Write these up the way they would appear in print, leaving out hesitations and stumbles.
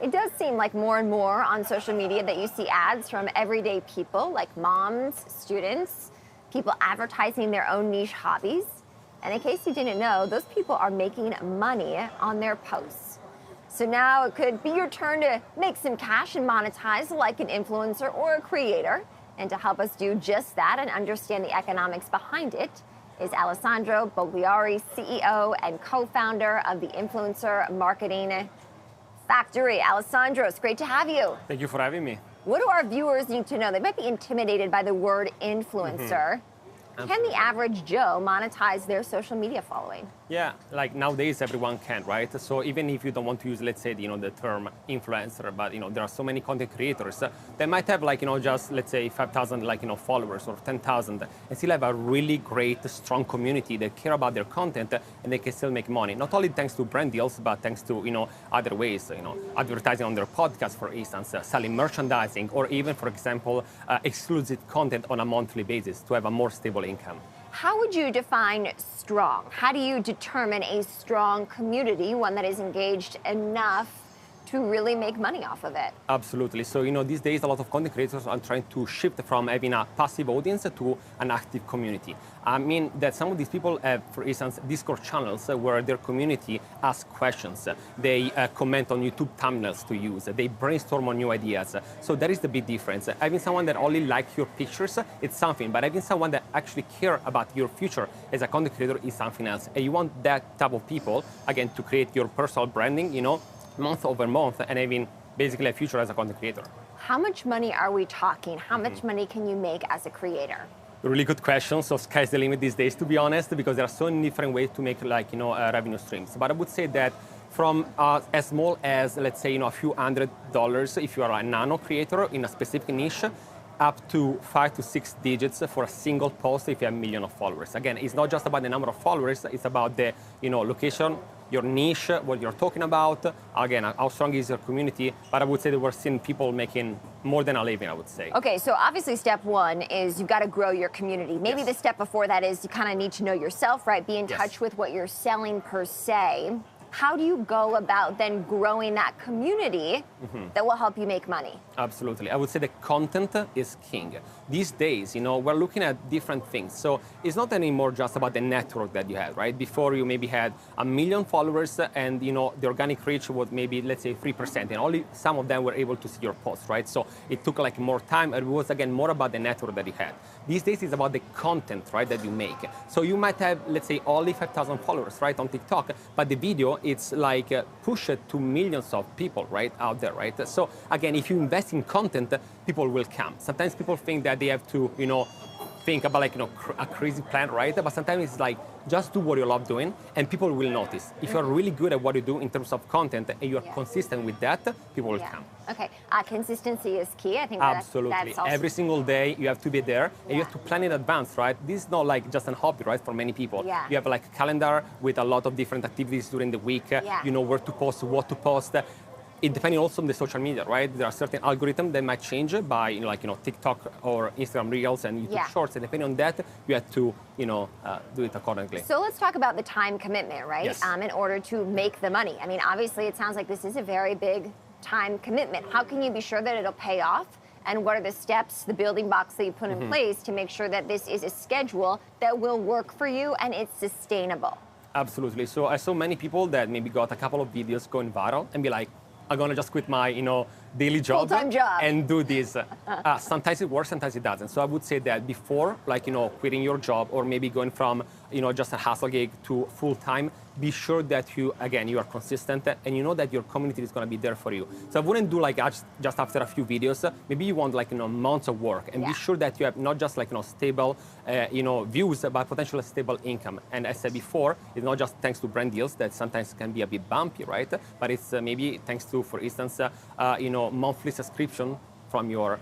It does seem like more and more on social media that you see ads from everyday people like moms, students, people advertising their own niche hobbies. And in case you didn't know, those people are making money on their posts. So now it could be your turn to make some cash and monetize like an influencer or a creator. And to help us do just that and understand the economics behind it is Alessandro Bogliari, CEO and co-founder of the Influencer Marketing Factory. Alessandro, it's great to have you. Thank you for having me. What do our viewers need to know? They might be intimidated by the word influencer. Can the average Joe monetize their social media following? Yeah, like nowadays everyone can, right? So even if you don't want to use, let's say, the term influencer, but there are so many content creators that might have just let's say 5,000 followers or 10,000 and still have a really great, strong community that care about their content and they can still make money. Not only thanks to brand deals, but thanks to other ways, advertising on their podcast, for instance, selling merchandising, or even, for example, exclusive content on a monthly basis to have a more stable income. How would you define strong? How do you determine a strong community, one that is engaged enough to really make money off of it? Absolutely. So, these days a lot of content creators are trying to shift from having a passive audience to an active community. I mean that some of these people have, for instance, Discord channels where their community asks questions. They comment on YouTube thumbnails to use. They brainstorm on new ideas. So that is the big difference. Having someone that only likes your pictures, it's something, but having someone that actually care about your future as a content creator is something else. And you want that type of people, again, to create your personal branding, month over month, and having basically a future as a content creator. How much money are we talking? How much money can you make as a creator? Really good question. So sky's the limit these days, to be honest, because there are so many different ways to make revenue streams. But I would say that from as small as, let's say, a few $100 if you are a nano creator in a specific niche, up to 5 to 6 digits for a single post if you have a million of followers. Again, it's not just about the number of followers, it's about the location, your niche, what you're talking about, again, how strong is your community, but I would say that we're seeing people making more than a living, I would say. Okay, so obviously step one is you've got to grow your community. Maybe the step before that is you kind of need to know yourself, right? Be in touch with what you're selling per se. How do you go about then growing that community that will help you make money? Absolutely. I would say the content is king. These days, we're looking at different things. So it's not anymore just about the network that you had, right? Before you maybe had 1 million followers and, the organic reach was maybe, let's say, 3%. And only some of them were able to see your post, right? So it took more time. And it was, again, more about the network that you had. These days, it's about the content, right, that you make. So you might have, let's say, only 5,000 followers, right, on TikTok, but the video, it's push it to millions of people, right, out there, right? So again, if you invest in content, people will come. Sometimes people think that they have to, think about a crazy plan, right? But sometimes it's just do what you love doing and people will notice. If you're really good at what you do in terms of content and you're consistent with that, people will come. Okay, consistency is key. I think absolutely. That's also... Every single day you have to be there and you have to plan in advance, right? This is not just a hobby, right? For many people. You have a calendar with a lot of different activities during the week. You know where to post, what to post. It depending also on the social media, right? There are certain algorithms that might change by, TikTok or Instagram Reels and YouTube Shorts. And depending on that, you have to, do it accordingly. So let's talk about the time commitment, right? Yes. In order to make the money. I mean, obviously, it sounds like this is a very big time commitment. How can you be sure that it'll pay off? And what are the steps, the building blocks that you put in place to make sure that this is a schedule that will work for you and it's sustainable? Absolutely. So I saw many people that maybe got a couple of videos going viral and be like, I'm gonna just quit my, daily job, full-time job and do this. Sometimes it works, sometimes it doesn't. So I would say that before, quitting your job or maybe going from, just a hustle gig to full-time, be sure that you are consistent and you know that your community is gonna be there for you. So I wouldn't do just after a few videos. Maybe you want months of work and be sure that you have not just stable, views, but potentially stable income. And as I said before, it's not just thanks to brand deals that sometimes can be a bit bumpy, right? But it's maybe thanks to, for instance, monthly subscription from your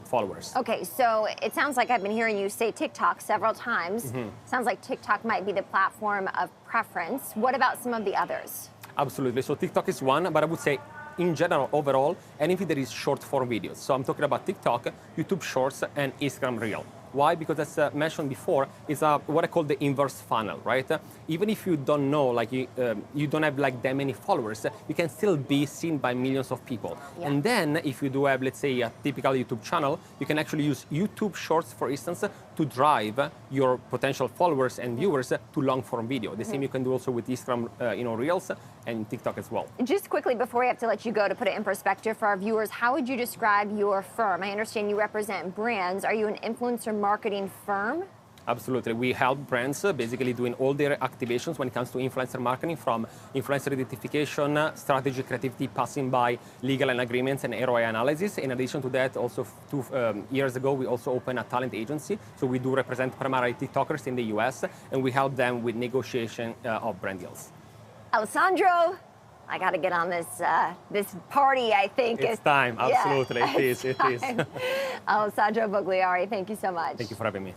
followers. Okay, so it sounds like I've been hearing you say TikTok several times. Sounds like TikTok might be the platform of preference. What about some of the others? Absolutely. So TikTok is one, but I would say in general, overall, anything that is short form videos. So I'm talking about TikTok, YouTube Shorts, and Instagram Reel. Why? Because as mentioned before, it's what I call the inverse funnel, right? Even if you don't know, like you don't have like that many followers, you can still be seen by millions of people. Yeah. And then if you do have, let's say, a typical YouTube channel, you can actually use YouTube Shorts, for instance, to drive your potential followers and viewers to long-form video. The same you can do also with Instagram, Reels and TikTok as well. Just quickly, before we have to let you go, to put it in perspective for our viewers, how would you describe your firm? I understand you represent brands. Are you an influencer marketing firm? Absolutely. We help brands basically doing all their activations when it comes to influencer marketing, from influencer identification, strategy, creativity, passing by legal and agreements and ROI analysis. In addition to that, also 2 years ago, we also opened a talent agency. So we do represent primarily TikTokers in the US, and we help them with negotiation of brand deals. Alessandro, I got to get on this party, I think. It's time, absolutely. Yeah, it is. Alessandro Bogliari, thank you so much. Thank you for having me.